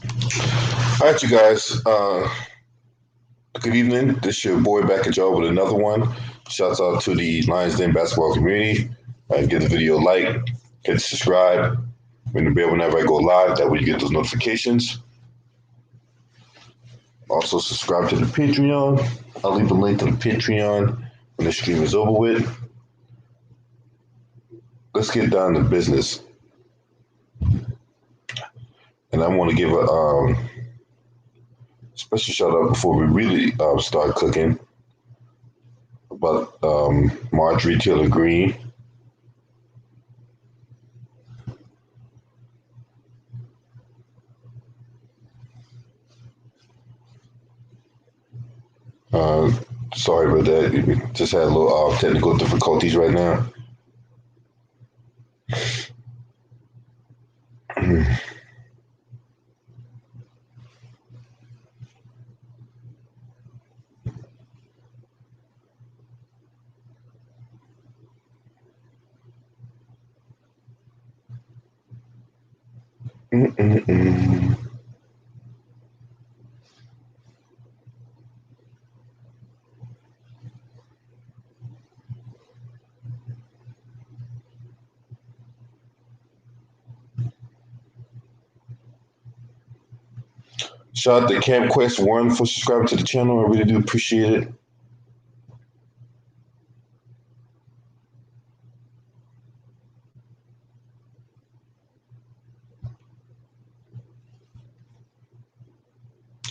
All right, you guys. Good evening. This is your boy back at y'all with another one. Shouts out to the Lions Den basketball community. Give the video a like, hit subscribe, ring the bell whenever I go live. That way you get those notifications. Also subscribe to the Patreon. I'll leave the link to the Patreon when the stream is over with. Let's get down to business. And I want to give a special shout out before we really start cooking about Marjorie Taylor-Greene. Sorry about that. We just had a little technical difficulties right now. Mm-mm-mm. Shout out to Camp Quest One for subscribing to the channel. I really do appreciate it.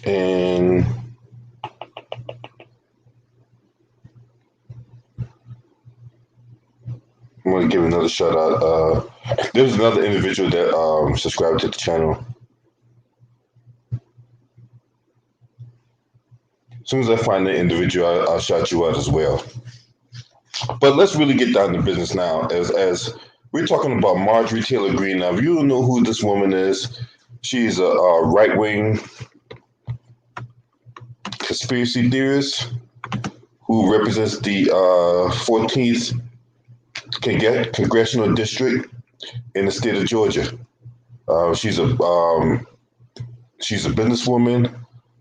And I'm going to give another shout out. There's another individual that subscribed to the channel. As soon as I find the individual, I'll shout you out as well. But let's really get down to business now. As we're talking about Marjorie Taylor-Greene. Now, if you don't know who this woman is, she's a right-wing conspiracy theorist who represents the 14th congressional district in the state of Georgia. She's a businesswoman,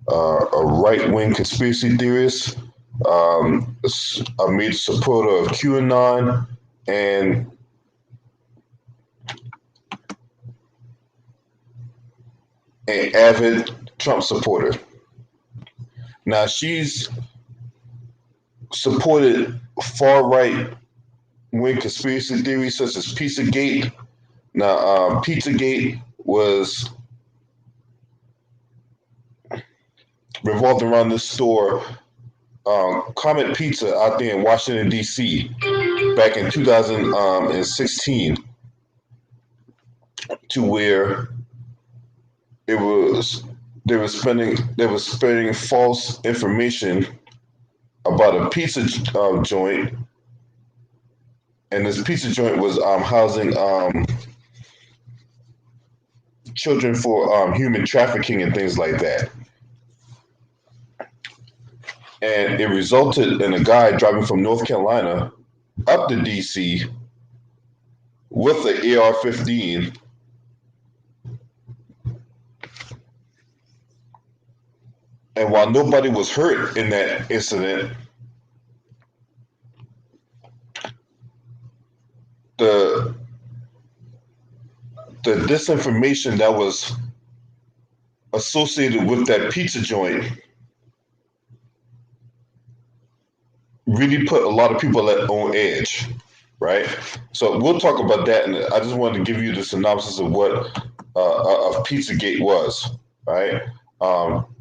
a right-wing conspiracy theorist, a major supporter of QAnon, and an avid Trump supporter. Now, she's supported far-right wing conspiracy theories such as Pizzagate. Now, Pizzagate was revolved around this store, Comet Pizza, out there in Washington, D.C., back in 2016, to where they were spreading false information about a pizza joint, and this pizza joint was housing children for human trafficking and things like that. And it resulted in a guy driving from North Carolina up to DC with an AR-15 and while nobody was hurt in that incident, the disinformation that was associated with that pizza joint really put a lot of people on edge, right? So we'll talk about that, and I just wanted to give you the synopsis of what of Pizzagate was, right?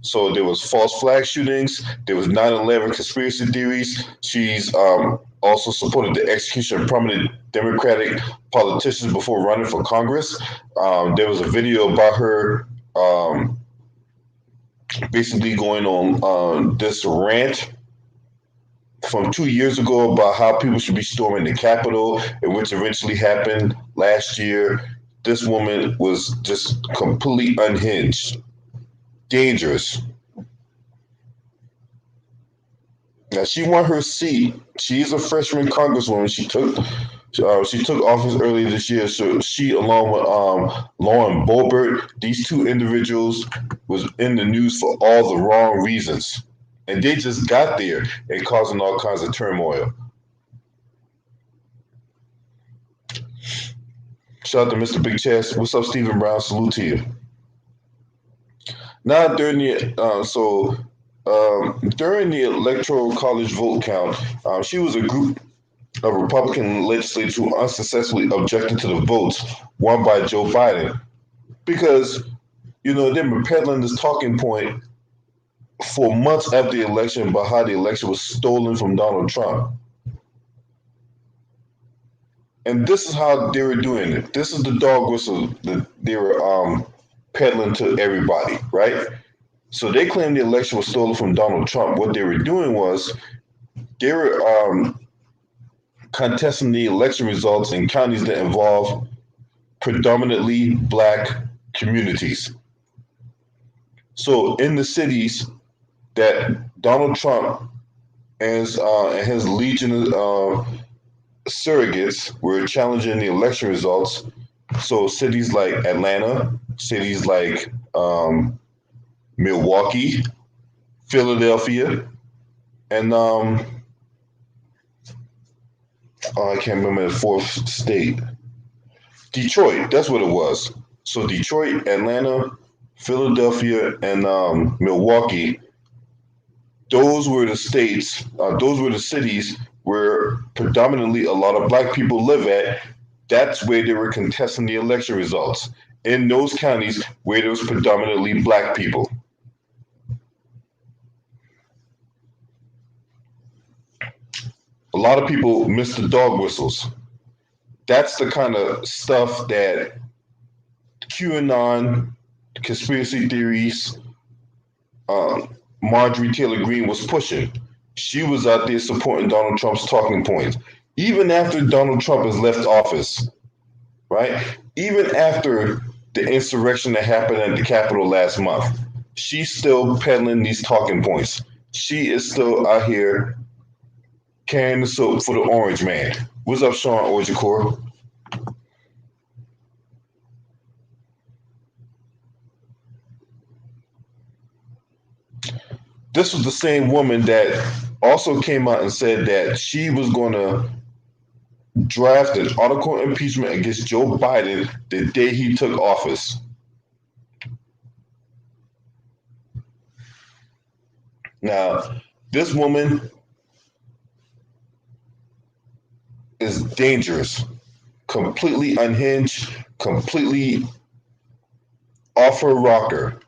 So there was false flag shootings, there was 9/11 conspiracy theories. She's also supported the execution of prominent Democratic politicians before running for Congress. There was a video about her basically going on this rant from 2 years ago about how people should be storming the Capitol, and which eventually happened last year. This woman was just completely unhinged, dangerous. Now, she won her seat. She is a freshman congresswoman. She took She took office earlier this year. So she, along with Lauren Boebert, these two individuals was in the news for all the wrong reasons, and they just got there and causing all kinds of turmoil. Shout out to Mr. Big Chest. What's up, Stephen Brown? Salute to you. Now during the during the electoral college vote count, she was a group of Republican legislators who unsuccessfully objected to the votes won by Joe Biden because they've been peddling this talking point for months after the election about how the election was stolen from Donald Trump. And this is how they were doing it. This is the dog whistle that they were peddling to everybody, right? So they claimed the election was stolen from Donald Trump. What they were doing was they were contesting the election results in counties that involve predominantly black communities. So in the cities that Donald Trump and his legion of surrogates were challenging the election results, so cities like Atlanta, cities like Milwaukee, Philadelphia, and I can't remember the fourth state. Detroit, that's what it was. So Detroit, Atlanta, Philadelphia, and Milwaukee, those were the states, those were the cities where predominantly a lot of black people live at. That's where they were contesting the election results, in those counties where there was predominantly black people. A lot of people miss the dog whistles. That's the kind of stuff that QAnon, conspiracy theories, Marjorie Taylor-Greene was pushing. She was out there supporting Donald Trump's talking points. Even after Donald Trump has left office, right? Even after the insurrection that happened at the Capitol last month, she's still peddling these talking points. She is still out here carrying the soap for the orange man. What's up, Sean Ojakor? This was the same woman that also came out and said that she was going to draft an article of impeachment against Joe Biden the day he took office. Now, this woman is dangerous, completely unhinged, completely off her rocker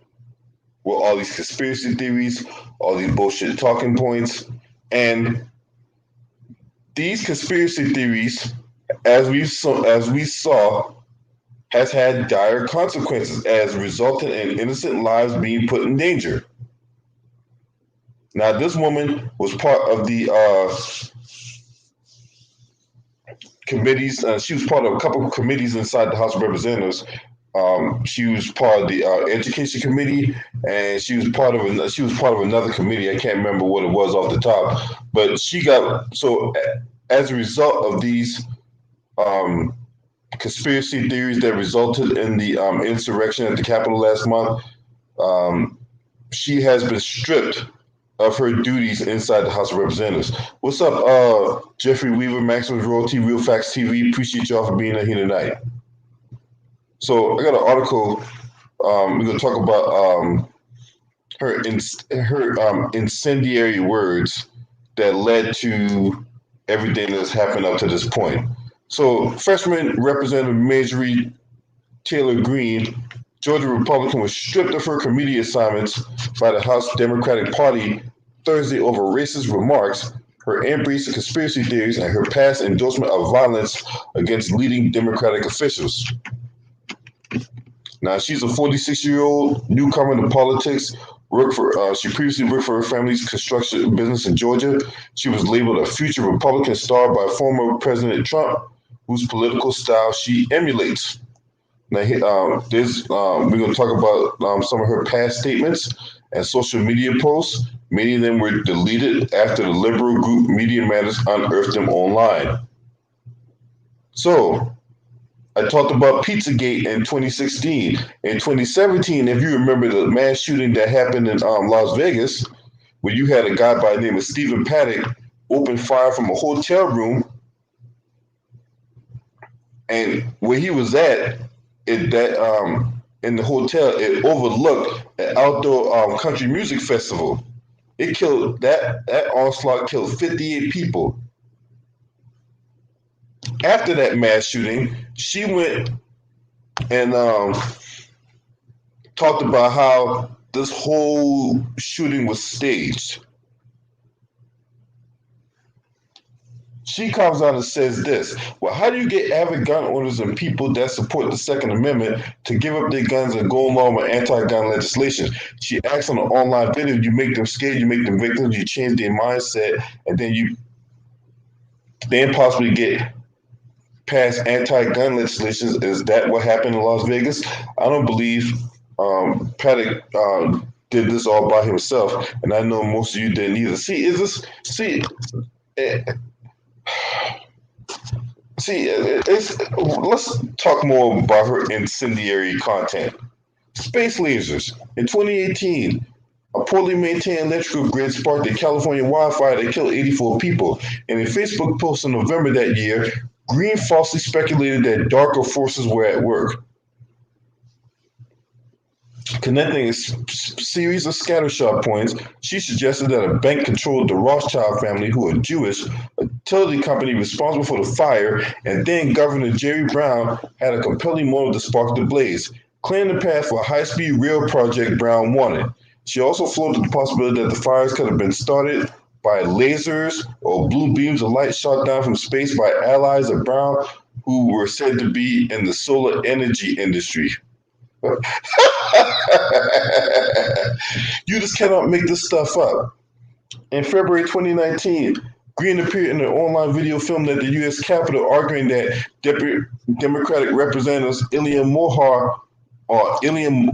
with all these conspiracy theories, all these bullshit talking points. And these conspiracy theories, as we saw, has had dire consequences as resulting in innocent lives being put in danger. Now, this woman was part of the committees. She was part of a couple of committees inside the House of Representatives. She was part of the Education Committee, and she was part of another committee. I can't remember what it was off the top, but she got so as a result of these conspiracy theories that resulted in the insurrection at the Capitol last month. She has been stripped of her duties inside the House of Representatives. What's up, Jeffrey Weaver, Maximus Royalty, Real Facts TV? Appreciate y'all for being here tonight. So I got an article. We're gonna talk about her incendiary words that led to everything that's happened up to this point. So, freshman Representative Marjorie Taylor-Greene, Georgia Republican, was stripped of her committee assignments by the House Democratic Party Thursday over racist remarks, her embrace of conspiracy theories, and her past endorsement of violence against leading Democratic officials. Now, she's a 46-year-old newcomer to politics. She previously worked for her family's construction business in Georgia. She was labeled a future Republican star by former President Trump, whose political style she emulates. Now, we're going to talk about some of her past statements and social media posts. Many of them were deleted after the liberal group Media Matters unearthed them online. So I talked about Pizzagate in 2016. In 2017, if you remember the mass shooting that happened in Las Vegas, where you had a guy by the name of Stephen Paddock open fire from a hotel room, and where he was at, in the hotel, it overlooked an outdoor country music festival. It killed that onslaught killed 58 people. After that mass shooting, she went and talked about how this whole shooting was staged. She comes out and says this. Well, how do you get avid gun owners and people that support the Second Amendment to give up their guns and go along with anti-gun legislation? She asks on an online video, you make them scared, you make them victims, you change their mindset, and then you then possibly get past anti-gun legislation. Is that what happened in Las Vegas? I don't believe Paddock did this all by himself, and I know most of you didn't either. Eh, let's talk more about her incendiary content. Space lasers. In 2018, a poorly maintained electrical grid sparked a California wildfire that killed 84 people. In a Facebook post in November that year, Green falsely speculated that darker forces were at work, connecting a series of scattershot points. She suggested that a bank controlled the Rothschild family, who are Jewish, a utility company responsible for the fire, and then Governor Jerry Brown had a compelling motive to spark the blaze, clearing the path for a high-speed rail project Brown wanted. She also floated the possibility that the fires could have been started by lasers or blue beams of light shot down from space by allies of Brown who were said to be in the solar energy industry. You just cannot make this stuff up. In February 2019, Green appeared in an online video filmed at the U.S. Capitol arguing that Democratic Representatives Ilhan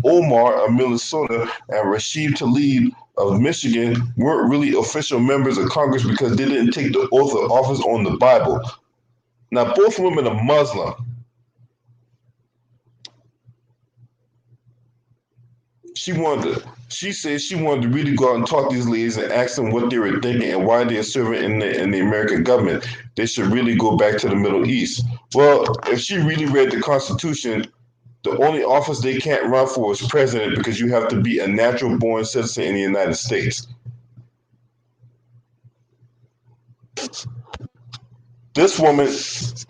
Omar of Minnesota and Rashid Tlaib of Michigan weren't really official members of Congress because they didn't take the oath of office on the Bible. Now, both women are Muslim. She said she wanted to really go out and talk to these ladies and ask them what they were thinking and why they're serving in the American government. They should really go back to the Middle East. Well, if she really read the Constitution, the only office they can't run for is president because you have to be a natural born citizen in the United States. This woman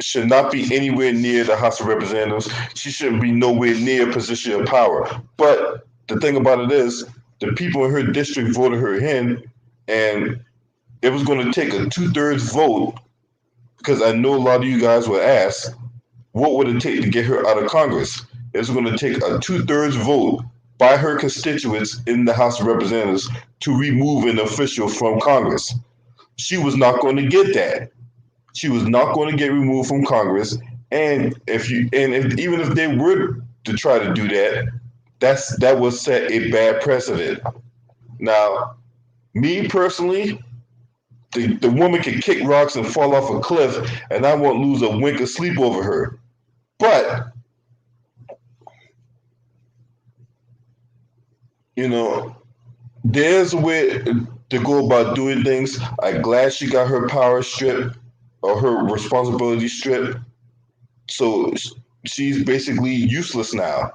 should not be anywhere near the House of Representatives. She shouldn't be nowhere near a position of power. But the thing about it is, the people in her district voted her in, and it was going to take a 2/3 vote, because I know a lot of you guys would ask, what would it take to get her out of Congress? It's going to take a 2/3 vote by her constituents in the House of Representatives to remove an official from Congress. She was not going to get that. She was not going to get removed from Congress. And even if they were to try to do that, that would set a bad precedent. Now, me personally, the woman can kick rocks and fall off a cliff, and I won't lose a wink of sleep over her. But there's a way to go about doing things. I'm glad she got her power stripped or her responsibility stripped. So she's basically useless now.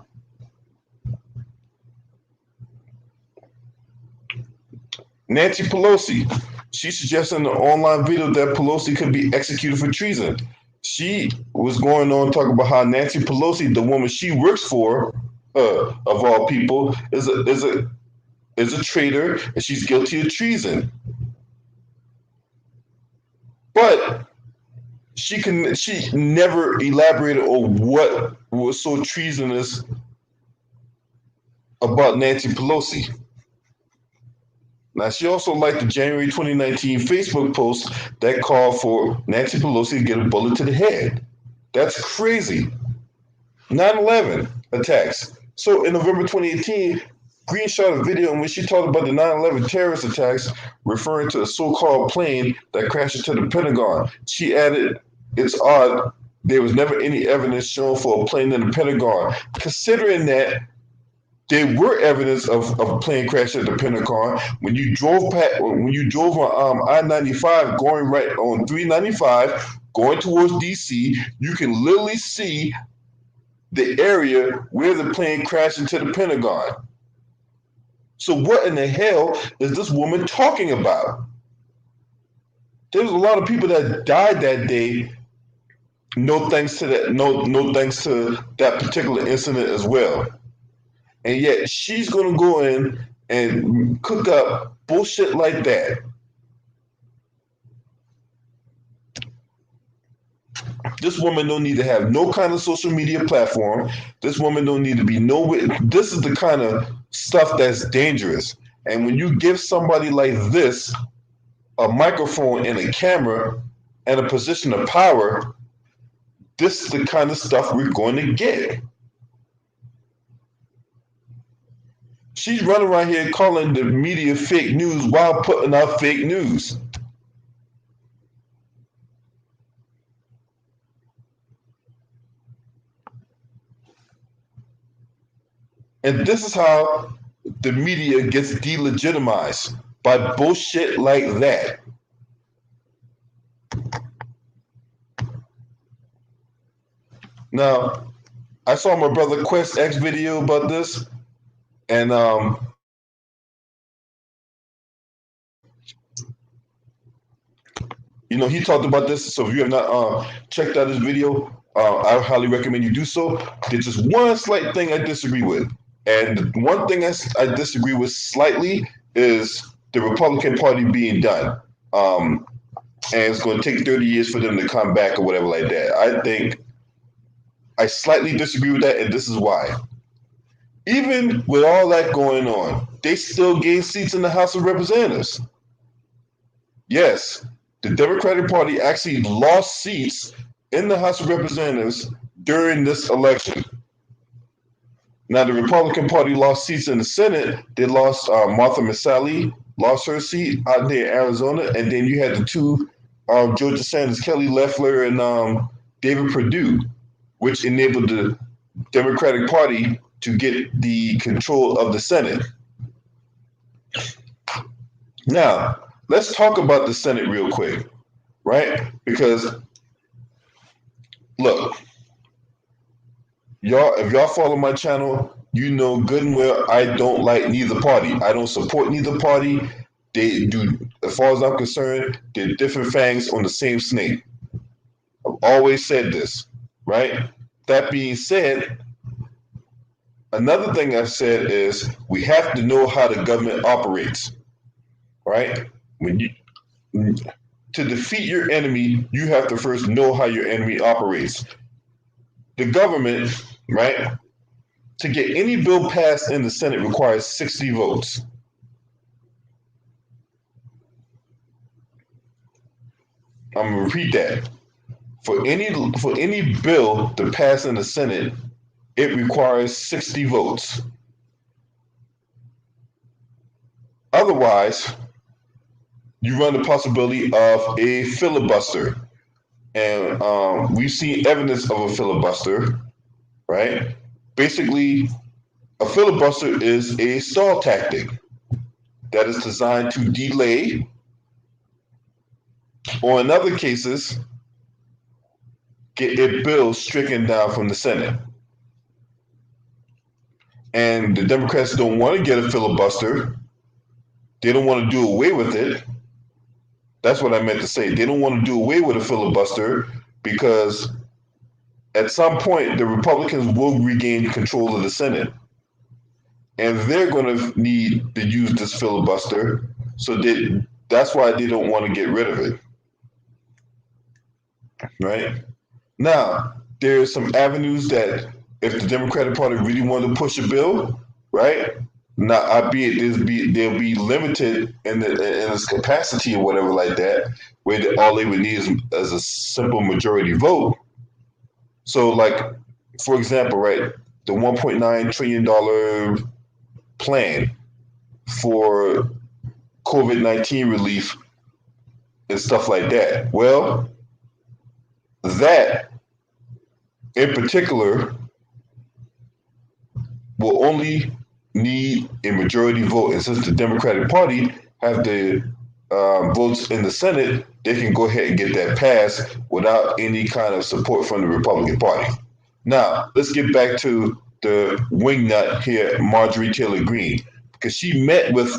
Nancy Pelosi. She suggested in an online video that Pelosi could be executed for treason. She was going on talking about how Nancy Pelosi, the woman she works for, of all people, is a traitor and she's guilty of treason. But she never elaborated on what was so treasonous about Nancy Pelosi. Now, she also liked the January 2019 Facebook post that called for Nancy Pelosi to get a bullet to the head. That's crazy. 9/11 attacks. So in November 2018, Green shot a video in which she talked about the 9/11 terrorist attacks, referring to a so-called plane that crashed into the Pentagon. She added, "It's odd there was never any evidence shown for a plane in the Pentagon. Considering that there were evidence of a plane crash at the Pentagon when you drove on I-95 going right on 395 going towards DC, you can literally see the area where the plane crashed into the Pentagon. So what in the hell is this woman talking about? There's a lot of people that died that day. No thanks to that. No thanks to that particular incident as well. And yet she's gonna go in and cook up bullshit like that. This woman don't need to have no kind of social media platform. This woman don't need to be this is the kind of stuff that's dangerous. And when you give somebody like this a microphone and a camera and a position of power, this is the kind of stuff we're going to get. She's running around here calling the media fake news while putting out fake news. And this is how the media gets delegitimized, by bullshit like that. Now, I saw my brother Quest X video about this, and he talked about this. So if you have not checked out his video, I highly recommend you do so. There's just one slight thing I disagree with. And one thing I disagree with slightly is the Republican Party being done. And it's going to take 30 years for them to come back or whatever like that. I think I slightly disagree with that, and this is why. Even with all that going on, they still gain seats in the House of Representatives. Yes, the Democratic Party actually lost seats in the House of Representatives during this election. Now, the Republican Party lost seats in the Senate. They lost Martha Masali, lost her seat out there in Arizona, and then you had the two, Georgia Sanders, Kelly Loeffler, and David Perdue, which enabled the Democratic Party to get the control of the Senate. Now, let's talk about the Senate real quick, right? Because, look, if y'all follow my channel, you know good and well I don't like neither party. I don't support neither party. They do, as far as I'm concerned, they're different fangs on the same snake. I've always said this, right? That being said, another thing I've said is we have to know how the government operates, right? To defeat your enemy, you have to first know how your enemy operates. The government, right, to get any bill passed in the Senate requires 60 votes. I'm gonna repeat that. For any bill to pass in the Senate, it requires 60 votes. Otherwise, you run the possibility of a filibuster. And we've seen evidence of a filibuster, right? Basically, a filibuster is a stall tactic that is designed to delay, or in other cases, get a bill stricken down from the Senate. And the Democrats don't want to get a filibuster. They don't want to do away with it. That's what I meant to say. They don't want to do away with a filibuster because at some point the Republicans will regain control of the Senate. And they're going to need to use this filibuster. So that's why they don't want to get rid of it. Right? Now, there's some avenues that if the Democratic Party really wanted to push a bill, right? Now, albeit they'll be limited in its capacity or whatever like that, where all they would need is a simple majority vote. So, like, for example, right, the $1.9 trillion plan for COVID-19 relief and stuff like that. Well, that in particular, will only need a majority vote. And since the Democratic Party have the votes in the Senate, they can go ahead and get that passed without any kind of support from the Republican Party. Now, let's get back to the wingnut here, Marjorie Taylor Greene, because she met with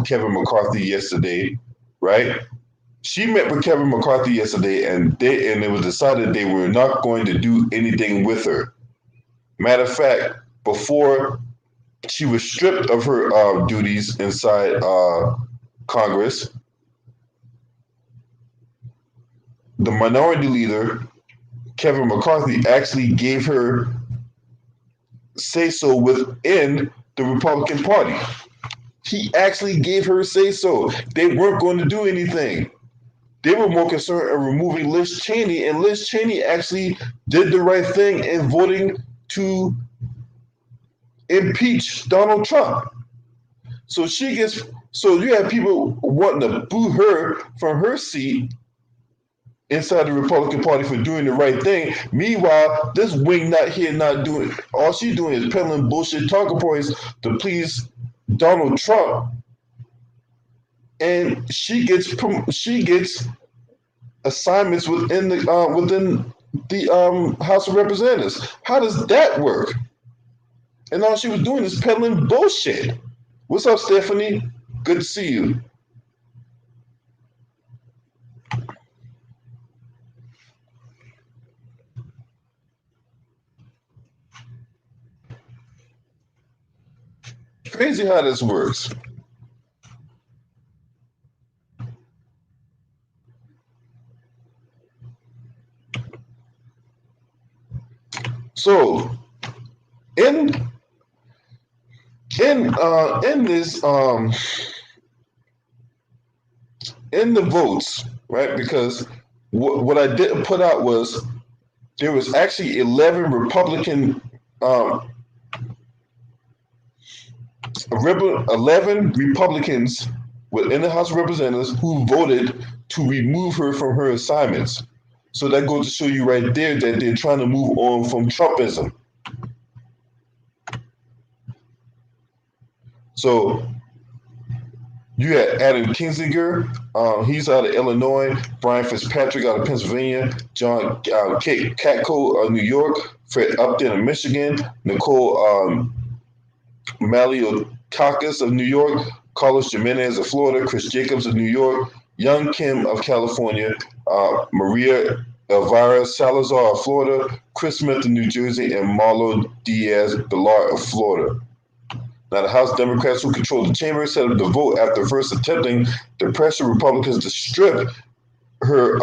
Kevin McCarthy yesterday, right? She met with Kevin McCarthy yesterday, and it was decided they were not going to do anything with her. Matter of fact, before she was stripped of her duties inside Congress, the minority leader, Kevin McCarthy, actually gave her say so within the Republican Party. He actually gave her say so. They weren't going to do anything. They were more concerned in removing Liz Cheney, and Liz Cheney actually did the right thing in voting to impeach Donald Trump. So you have people wanting to boo her from her seat inside the Republican Party for doing the right thing. Meanwhile, this wing not here, not doing, all she's doing is peddling bullshit talking points to please Donald Trump, and she gets assignments within the House of Representatives. How does that work? And all she was doing is peddling bullshit. What's up, Stephanie? Good to see you. Crazy how this works. So in this in the votes, right? Because what I didn't put out was there was actually 11 Republican 11 Republicans within the House of Representatives who voted to remove her from her assignments. So that goes to show you right there that they're trying to move on from Trumpism. So you had Adam Kinzinger, he's out of Illinois, Brian Fitzpatrick out of Pennsylvania, John Katko of New York, Fred Upton of Michigan, Nicole Maliotakis of New York, Carlos Jimenez of Florida, Chris Jacobs of New York, Young Kim of California, Maria Elvira Salazar of Florida, Chris Smith of New Jersey, and Marlo Diaz-Balart of Florida. Now, the House Democrats who control the chamber set up the vote after first attempting to pressure Republicans to strip her,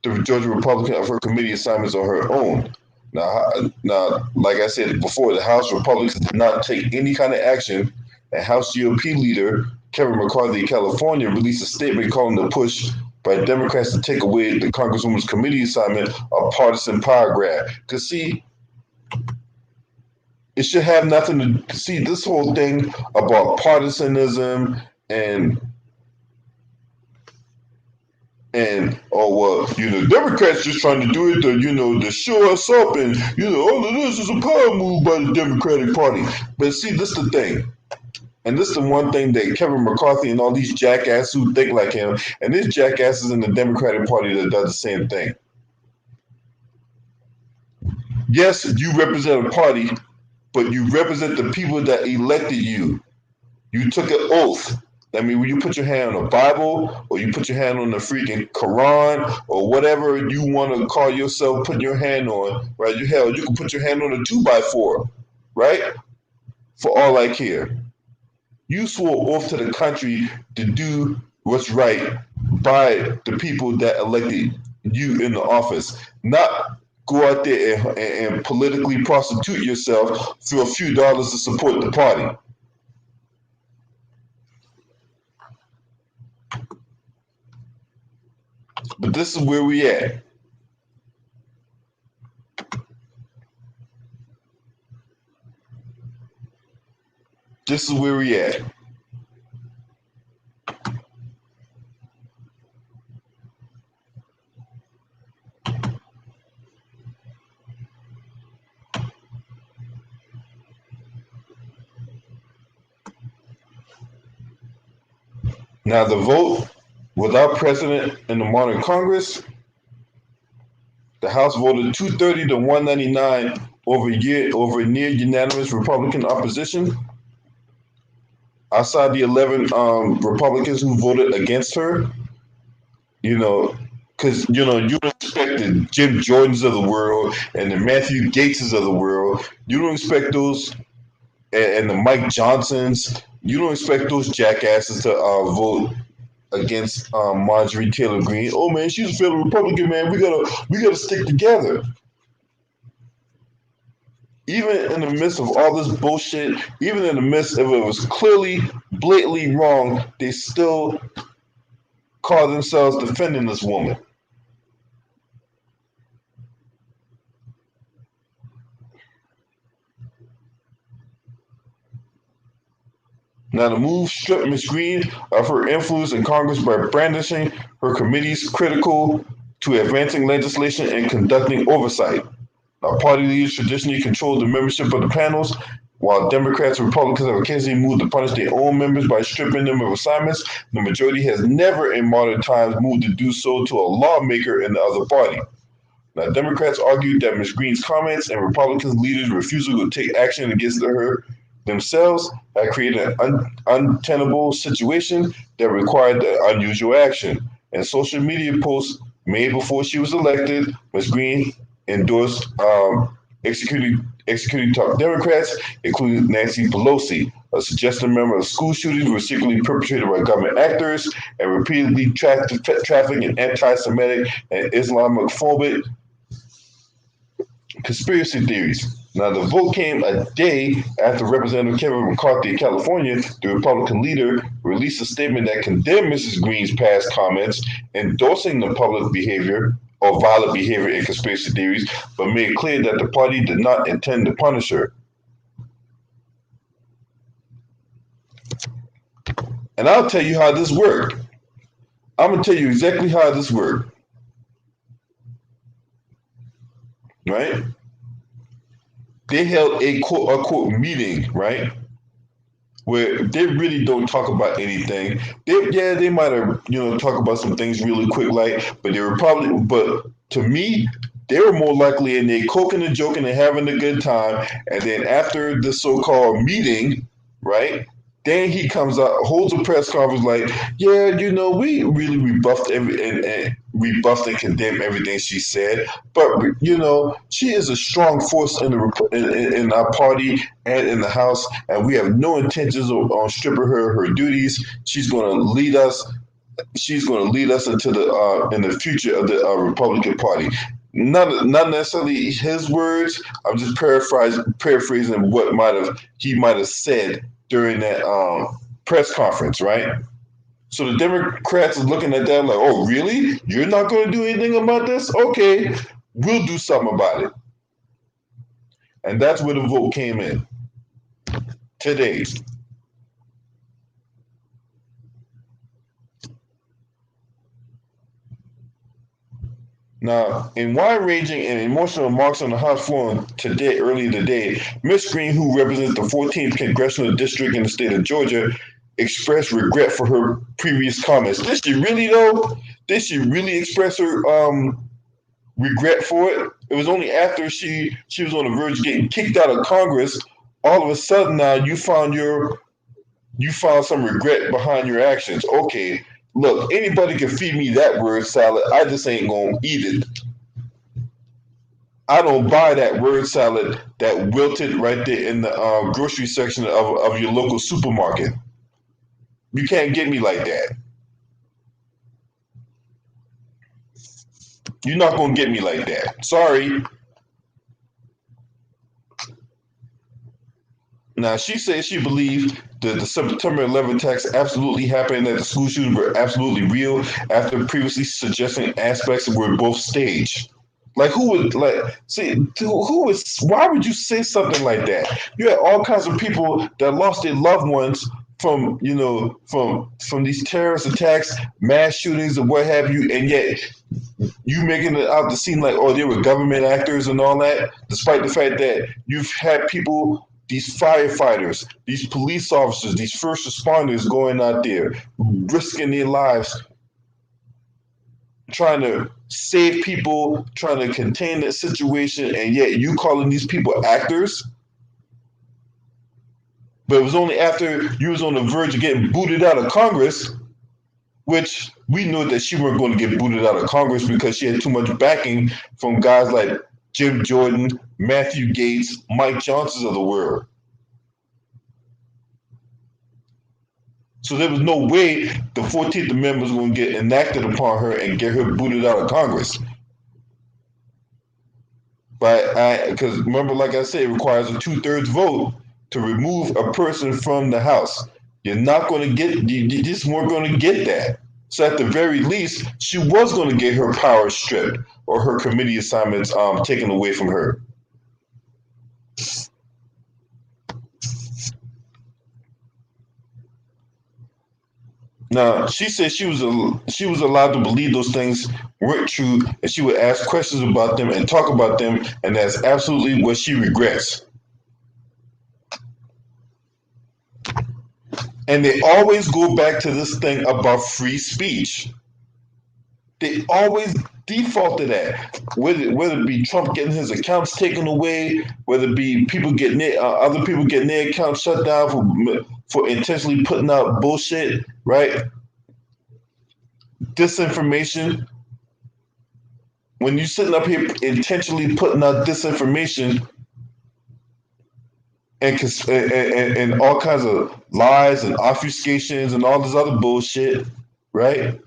the Georgia Republican, of her committee assignments on her own. Now, like I said before, the House Republicans did not take any kind of action, and House GOP leader Kevin McCarthy of California released a statement calling the push by Democrats to take away the Congresswoman's committee assignment a partisan power grab. Because, see, it should have nothing to see this whole thing about partisanism and oh well, Democrats just trying to do it to show us up, and all of this is a power move by the Democratic Party. But see, this is the thing, and this is the one thing that Kevin McCarthy and all these jackasses who think like him, and there's jackasses in the Democratic Party that does the same thing. Yes, you represent a party, but you represent the people that elected you. You took an oath. I mean, when you put your hand on the Bible, or you put your hand on the freaking Quran, or whatever you want to call yourself, put your hand on, right? You can put your hand on a 2x4, right? For all I care. You swore oath to the country to do what's right by the people that elected you in the office, not go out there and politically prostitute yourself for a few dollars to support the party. But this is where we at. This is where we at. Now, the vote without president in the modern Congress, the House voted 230 to 199 over near unanimous Republican opposition. Outside the 11 Republicans who voted against her, you know, because you don't expect the Jim Jordans of the world and the Matthew Gateses of the world. You don't expect those and the Mike Johnsons. You don't expect those jackasses to vote against Marjorie Taylor-Greene. Oh man, she's a fellow Republican, man. We gotta stick together. Even in the midst of all this bullshit, even in the midst of it was clearly, blatantly wrong, they still call themselves defending this woman. Now, the move stripped Ms. Green of her influence in Congress by brandishing her committees critical to advancing legislation and conducting oversight. Now, party leaders traditionally control the membership of the panels, while Democrats and Republicans have occasionally moved to punish their own members by stripping them of assignments. The majority has never in modern times moved to do so to a lawmaker in the other party. Now, Democrats argued that Ms. Green's comments and Republican leaders' refusal to take action against her themselves had created an untenable situation that required unusual action. In social media posts made before she was elected, Ms. Green endorsed executing top Democrats, including Nancy Pelosi, a suggested member of school shootings were secretly perpetrated by government actors, and repeatedly trafficking in anti-Semitic and Islamophobic conspiracy theories. Now, the vote came a day after Representative Kevin McCarthy of California, the Republican leader, released a statement that condemned Mrs. Greene's past comments, endorsing the public behavior or violent behavior in conspiracy theories, but made clear that the party did not intend to punish her. And I'll tell you how this worked. I'm going to tell you exactly how this worked. Right? They held a quote meeting, right? Where they really don't talk about anything. They might have, talk about some things really quick, but they were probably, but to me, they were more likely in there coking and joking and having a good time. And then after the so-called meeting, right? Then he comes out, holds a press conference like, yeah, we really rebuffed and condemned everything she said, but she is a strong force in our party and in the House, and we have no intentions on stripping her duties. She's going to lead us. She's going to lead us into in the future of the Republican Party. Not necessarily his words. I'm just paraphrasing what he might have said during that press conference, right? So the Democrats are looking at that like, oh, really? You're not going to do anything about this? Okay, we'll do something about it. And that's where the vote came in today. Now, in wide-ranging and emotional remarks on the House floor earlier today, Ms. Green, who represents the 14th congressional district in the state of Georgia, expressed regret for her previous comments. Did she really, though? Did she really express her regret for it? It was only after she was on the verge of getting kicked out of Congress. All of a sudden, now you found some regret behind your actions. Okay. Look, anybody can feed me that word salad. I just ain't gonna eat it. I don't buy that word salad that wilted right there in the grocery section of your local supermarket. You can't get me like that. You're not gonna get me like that. Sorry. Now, she says she believes that the September 11th attacks absolutely happened, that the school shootings were absolutely real, after previously suggesting aspects were both staged. Like, who would why would you say something like that? You had all kinds of people that lost their loved ones from these terrorist attacks, mass shootings, and what have you, and yet you making it out to seem like, oh, they were government actors and all that, despite the fact that you've had people these firefighters, these police officers, these first responders going out there, risking their lives, trying to save people, trying to contain that situation, and yet you calling these people actors? But it was only after you was on the verge of getting booted out of Congress, which we knew that she weren't going to get booted out of Congress because she had too much backing from guys like Jim Jordan, Matthew Gates, Mike Johnsons of the world. So there was no way the 14th Amendment was going to get enacted upon her and get her booted out of Congress. But because remember, like I said, it requires a 2/3 vote to remove a person from the House. You're not going to get, you just weren't going to get that. So at the very least, she was going to get her power stripped or her committee assignments taken away from her. Now, she said she was allowed to believe those things weren't true, and she would ask questions about them and talk about them, and that's absolutely what she regrets. And they always go back to this thing about free speech. They always default to that, whether it be Trump getting his accounts taken away, whether it be people getting other people getting their accounts shut down for intentionally putting out bullshit, right? Disinformation. When you're sitting up here intentionally putting out disinformation and all kinds of lies and obfuscations and all this other bullshit, right?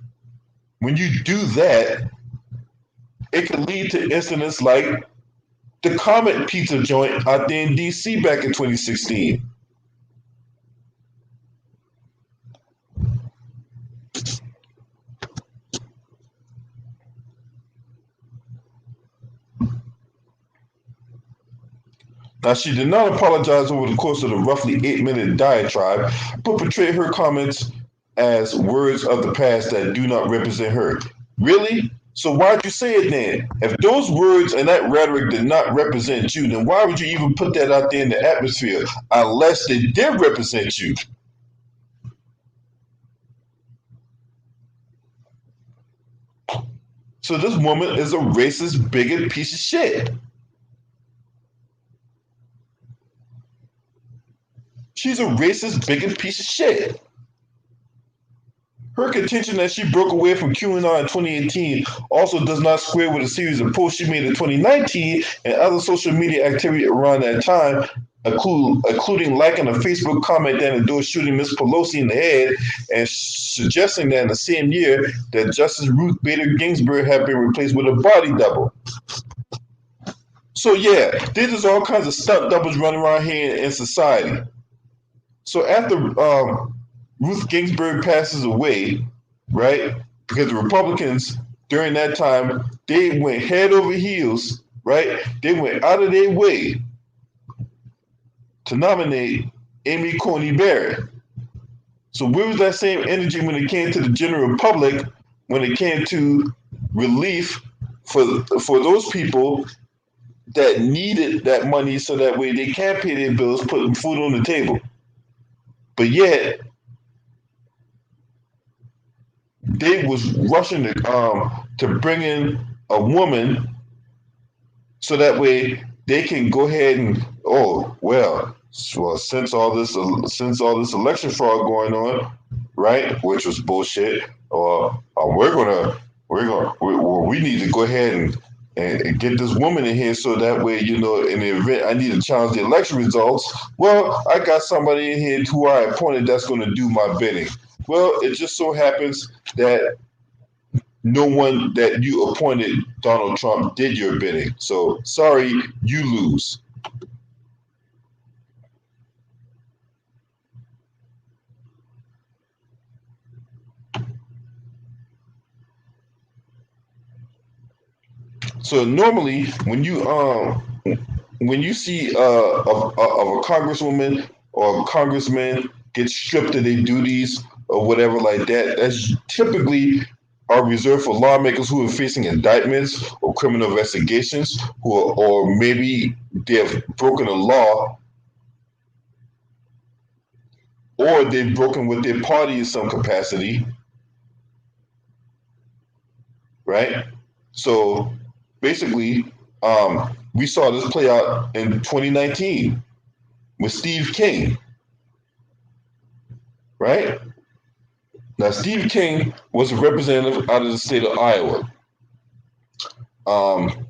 When you do that, it can lead to incidents like the Comet Pizza joint out there in DC back in 2016. Now, she did not apologize over the course of the roughly 8-minute diatribe, but portrayed her comments as words of the past that do not represent her. Really? So why'd you say it then? If those words and that rhetoric did not represent you, then why would you even put that out there in the atmosphere unless they did represent you? So this woman is a racist, bigot piece of shit. She's a racist, bigot piece of shit. Her contention that she broke away from QAnon in 2018 also does not square with a series of posts she made in 2019 and other social media activity around that time, including liking a Facebook comment that endorsed shooting Ms. Pelosi in the head and suggesting that in the same year that Justice Ruth Bader Ginsburg had been replaced with a body double. So yeah, there's just all kinds of stunt doubles running around here in society. So after Ruth Ginsburg passes away, right? Because the Republicans during that time, they went head over heels, right? They went out of their way to nominate Amy Coney Barrett. So where was that same energy when it came to the general public, when it came to relief for those people that needed that money so that way they can pay their bills, putting food on the table? But yet, they was rushing to bring in a woman so that way they can go ahead and since all this election fraud going on, right, which was bullshit, we need to go ahead and get this woman in here so that way, in the event I need to challenge the election results, well, I got somebody in here who I appointed that's going to do my bidding. Well, it just so happens that no one that you appointed, Donald Trump, did your bidding. So sorry, you lose. So normally, when you see of a congresswoman or a congressman get stripped of their duties or whatever like that, that's typically are reserved for lawmakers who are facing indictments or criminal investigations, or maybe they have broken a law or they've broken with their party in some capacity, right? So basically, we saw this play out in 2019 with Steve King, right? Now, Steve King was a representative out of the state of Iowa.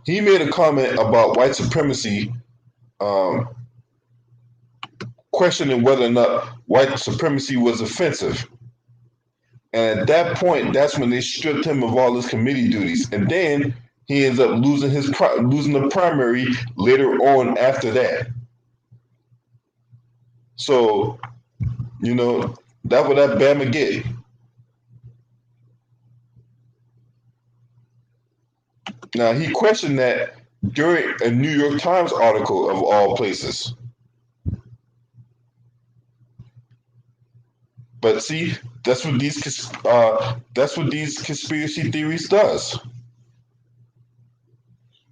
He made a comment about white supremacy, um, questioning whether or not white supremacy was offensive. And at that point, that's when they stripped him of all his committee duties. And then he ends up losing the primary later on after that. So, that's what that Bama get. Now, he questioned that during a New York Times article of all places. But see, that's what these conspiracy theories does.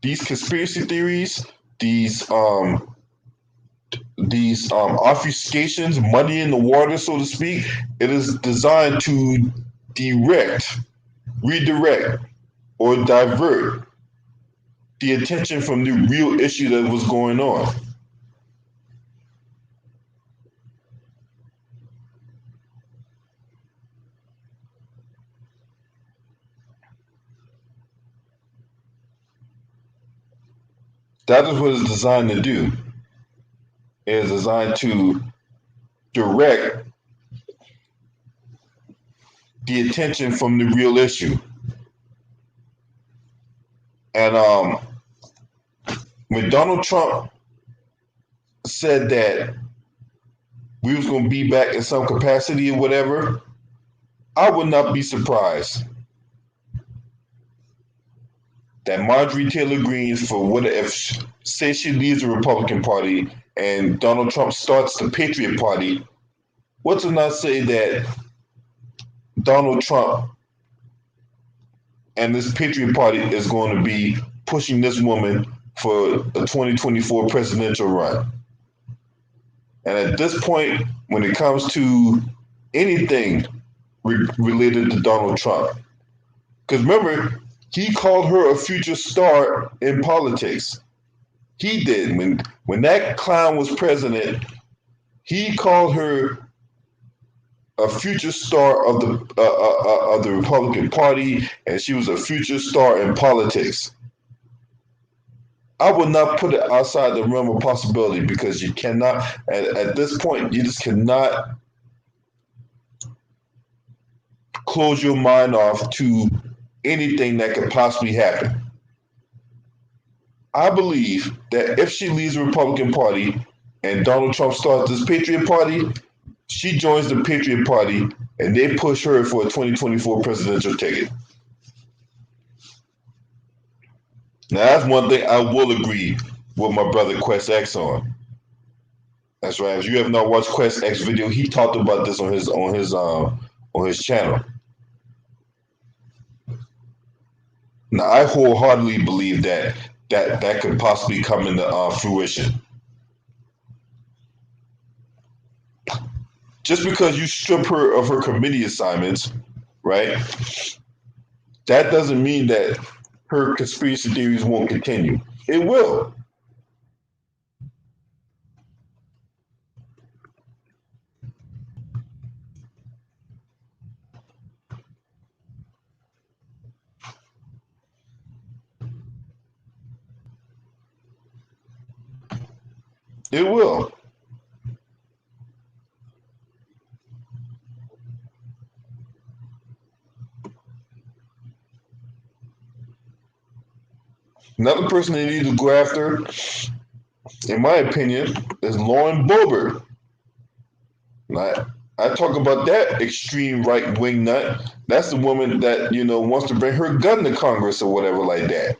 These conspiracy theories, these obfuscations, muddy in the water, so to speak, it is designed to redirect, or divert the attention from the real issue that was going on. That is what it's designed to do. It is designed to direct the attention from the real issue. And when Donald Trump said that we was going to be back in some capacity or whatever, I would not be surprised that Marjorie Taylor-Greene, say she leaves the Republican Party and Donald Trump starts the Patriot Party, what's to not say that Donald Trump and this Patriot Party is going to be pushing this woman for a 2024 presidential run. And at this point, when it comes to anything related to Donald Trump, because remember, he called her a future star in politics. He did. When that clown was president, he called her a future star of the Republican Party, and she was a future star in politics. I would not put it outside the realm of possibility, because you cannot, at this point, you just cannot close your mind off to anything that could possibly happen. I believe that if she leaves the Republican Party and Donald Trump starts this Patriot Party, she joins the Patriot Party and they push her for a 2024 presidential ticket. Now, that's one thing I will agree with my brother Quest X on. That's right. If you have not watched Quest X video, he talked about this on his channel. Now, I wholeheartedly believe that could possibly come into fruition. Just because you strip her of her committee assignments, right? That doesn't mean that her conspiracy theories won't continue. It will. It will. Another person they need to go after, in my opinion, is Lauren Boebert. I talk about that extreme right wing nut. That's the woman that wants to bring her gun to Congress or whatever like that,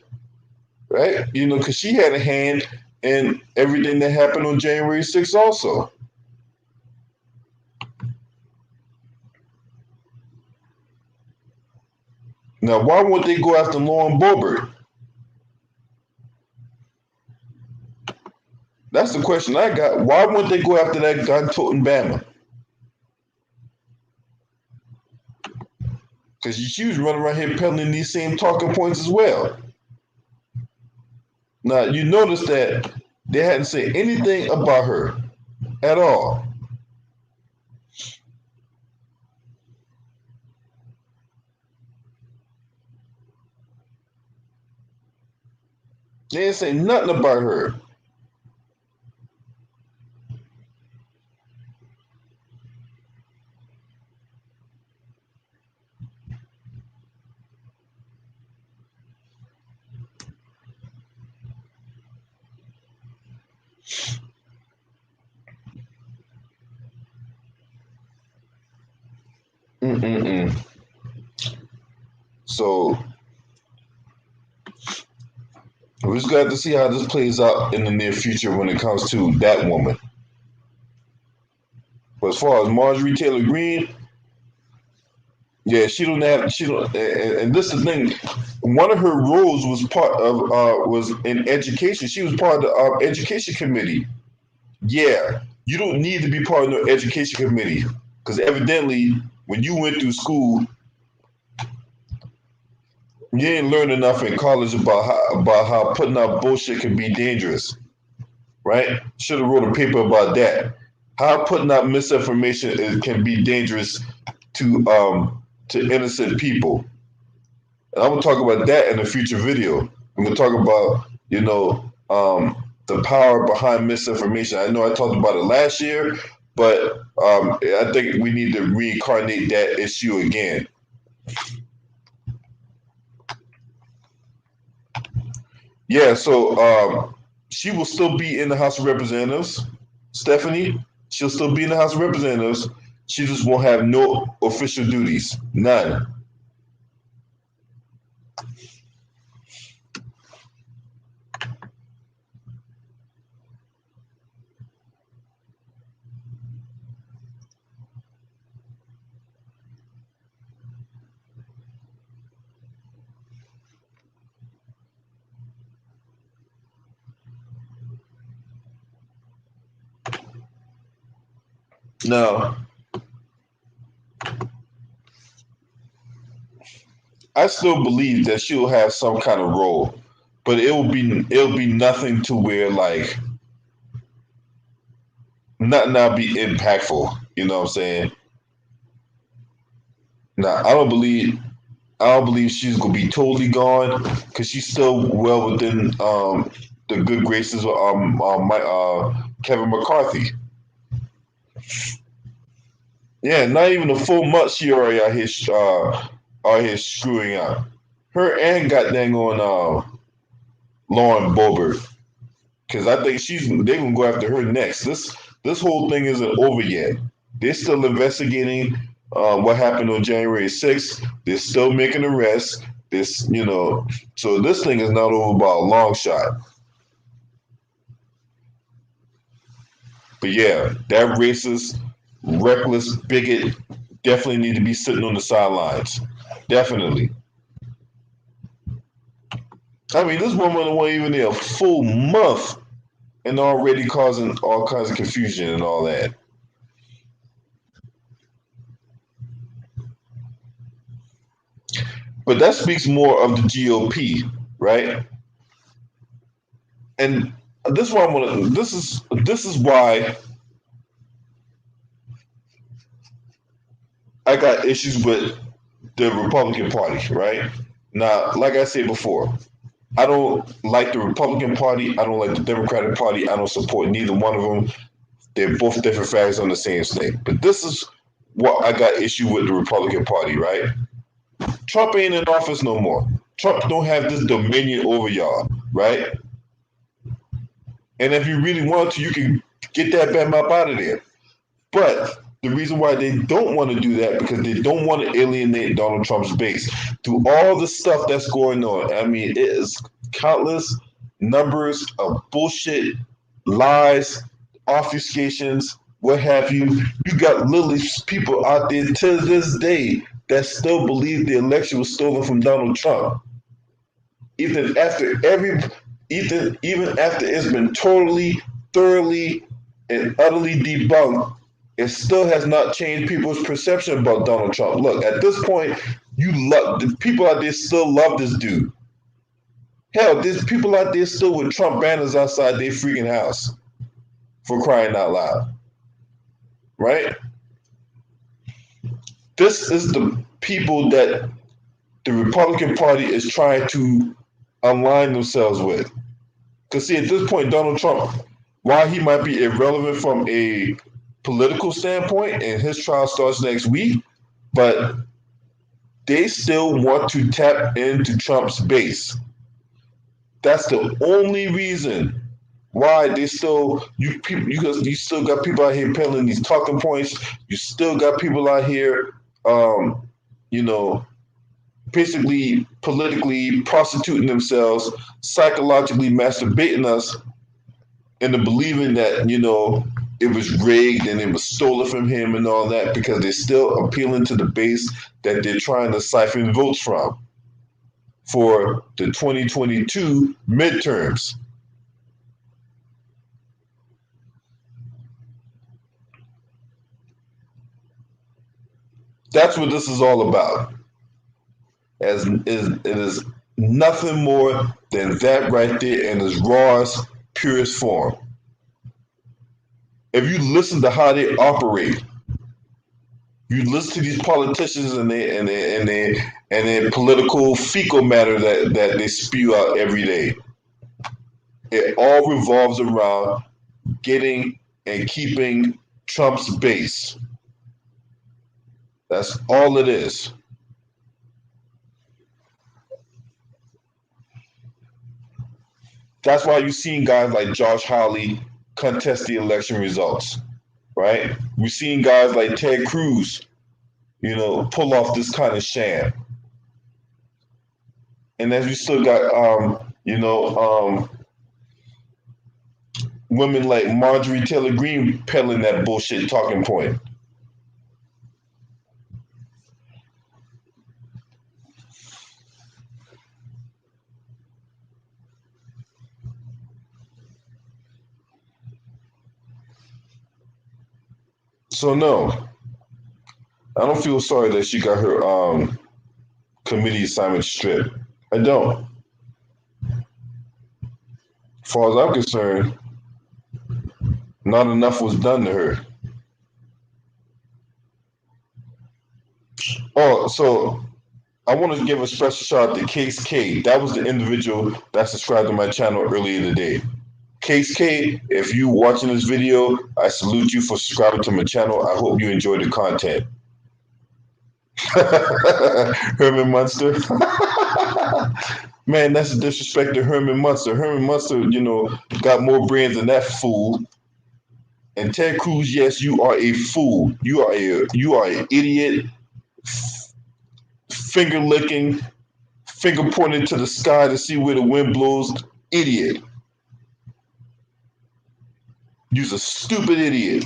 right? Because she had a hand in everything that happened on January 6th also. Now, why won't they go after Lauren Boebert? That's the question I got. Why won't they go after that gun-toting Bama? because she was running around here peddling these same talking points as well. Now, you notice that they hadn't said anything about her at all. They didn't say nothing about her. Mm-mm-mm. So we just got to see how this plays out in the near future when it comes to that woman. But as far as Marjorie Taylor Greene, yeah, she don't, and this is the thing. One of her roles was part of was in education. She was part of the education committee. Yeah, you don't need to be part of the education committee because evidently, when you went through school, you didn't learn enough in college about how putting out bullshit can be dangerous, right? Should have wrote a paper about that. How putting out misinformation can be dangerous to innocent people. And I'm gonna talk about that in a future video. I'm gonna talk about the power behind misinformation. I know I talked about it last year, but I think we need to reincarnate that issue again. Yeah, so she will still be in the House of Representatives. Stephanie, she'll still be in the House of Representatives. She just won't have no official duties. None. Now, I still believe that she'll have some kind of role, but it'll be nothing to where like not be impactful. You know what I'm saying? Now, I don't believe she's gonna be totally gone because she's still well within the good graces of Kevin McCarthy. Yeah, not even a full month she already out here screwing up. Her and got dang on Lauren Boebert because I think they're gonna go after her next. This whole thing isn't over yet. They're still investigating what happened on January 6th. They're still making arrests. So this thing is not over by a long shot. But yeah, that racist, reckless bigot definitely need to be sitting on the sidelines. Definitely. I mean, this woman wasn't even there a full month and already causing all kinds of confusion and all that. But that speaks more of the GOP, right? And this is why I want to. This is why I got issues with the Republican Party, right? Now, like I said before, I don't like the Republican Party. I don't like the Democratic Party. I don't support neither one of them. They're both different flags on the same snake. But this is what I got issue with the Republican Party, right? Trump ain't in office no more. Trump don't have this dominion over y'all, right? And if you really want to, you can get that bad map out of there. But the reason why they don't want to do that because they don't want to alienate Donald Trump's base through all the stuff that's going on. I mean, it is countless numbers of bullshit, lies, obfuscations, what have you. You got literally people out there to this day that still believe the election was stolen from Donald Trump. Even after even after it's been totally, thoroughly, and utterly debunked, it still has not changed people's perception about Donald Trump. Look, at this point, The people out there still love this dude. Hell, there's people out there still with Trump banners outside their freaking house, for crying out loud. Right? This is the people that the Republican Party is trying to align themselves with. Because, see, at this point, Donald Trump, while he might be irrelevant from a political standpoint, and his trial starts next week, but they still want to tap into Trump's base. That's the only reason why they still you still got people out here peddling these talking points. You still got people out here, you know, basically politically prostituting themselves, psychologically masturbating us into believing that, it was rigged and it was stolen from him and all that, because they're still appealing to the base that they're trying to siphon votes from for the 2022 midterms. That's what this is all about. It is nothing more than that right there in its rawest, purest form. If you listen to how they operate, you listen to these politicians and their political fecal matter that they spew out every day. It all revolves around getting and keeping Trump's base. That's all it is. That's why you've seen guys like Josh Hawley contest the election results, right? We've seen guys like Ted Cruz, pull off this kind of sham. And then we still got, women like Marjorie Taylor-Greene peddling that bullshit talking point. So no, I don't feel sorry that she got her committee assignment stripped. I don't. As far as I'm concerned, not enough was done to her. Oh, so I want to give a special shout out to Case K. That was the individual that subscribed to my channel earlier today. Case K, if you watching this video, I salute you for subscribing to my channel. I hope you enjoy the content. Herman Munster. Man, that's a disrespect to Herman Munster. Herman Munster, got more brains than that fool. And Ted Cruz, yes, you are a fool. You are an idiot, finger licking, finger pointing to the sky to see where the wind blows. Idiot. You're a stupid idiot.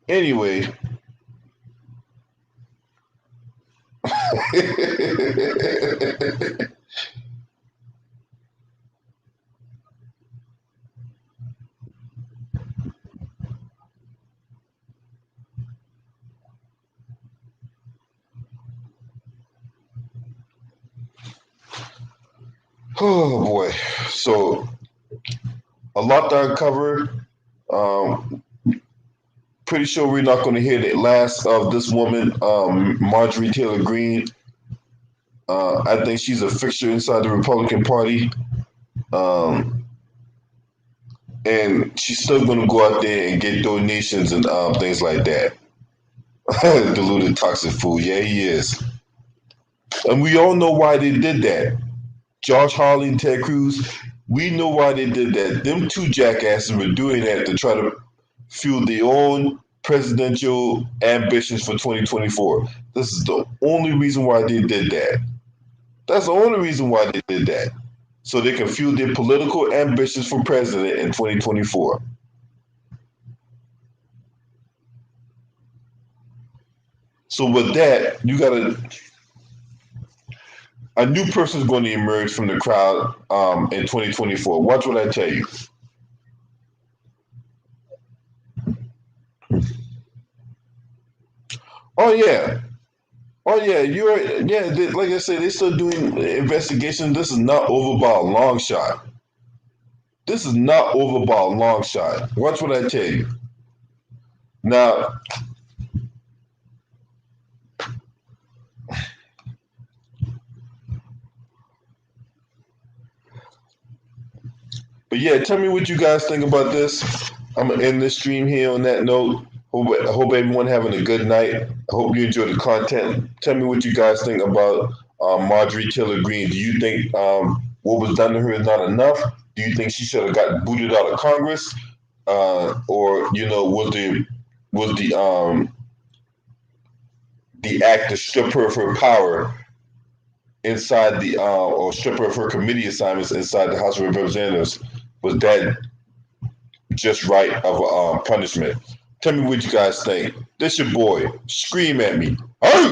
Anyway. Oh boy. So a lot to uncover. Pretty sure we're not going to hear the last of this woman, Marjorie Taylor-Greene. I think she's a fixture inside the Republican Party. And she's still going to go out there and get donations and things like that. Deluded toxic fool. Yeah, he is. And we all know why they did that. Josh Hawley and Ted Cruz, we know why they did that. Them two jackasses were doing that to try to fuel their own presidential ambitions for 2024. This is the only reason why they did that. That's the only reason why they did that. So they can fuel their political ambitions for president in 2024. So with that, a new person is going to emerge from the crowd in 2024. Watch what I tell you. Oh yeah. Oh yeah, like I said, they still doing investigation. This is not over by a long shot. This is not over by a long shot. Watch what I tell you. Now, but yeah, tell me what you guys think about this. I'm gonna end this stream here on that note. I hope everyone having a good night. I hope you enjoy the content. Tell me what you guys think about Marjorie Taylor-Greene. Do you think what was done to her is not enough? Do you think she should have gotten booted out of Congress? Or was the act to strip her of her power inside the or strip her of her committee assignments inside the House of Representatives, was that just right of a punishment? Tell me what you guys think. This your boy. Scream at me.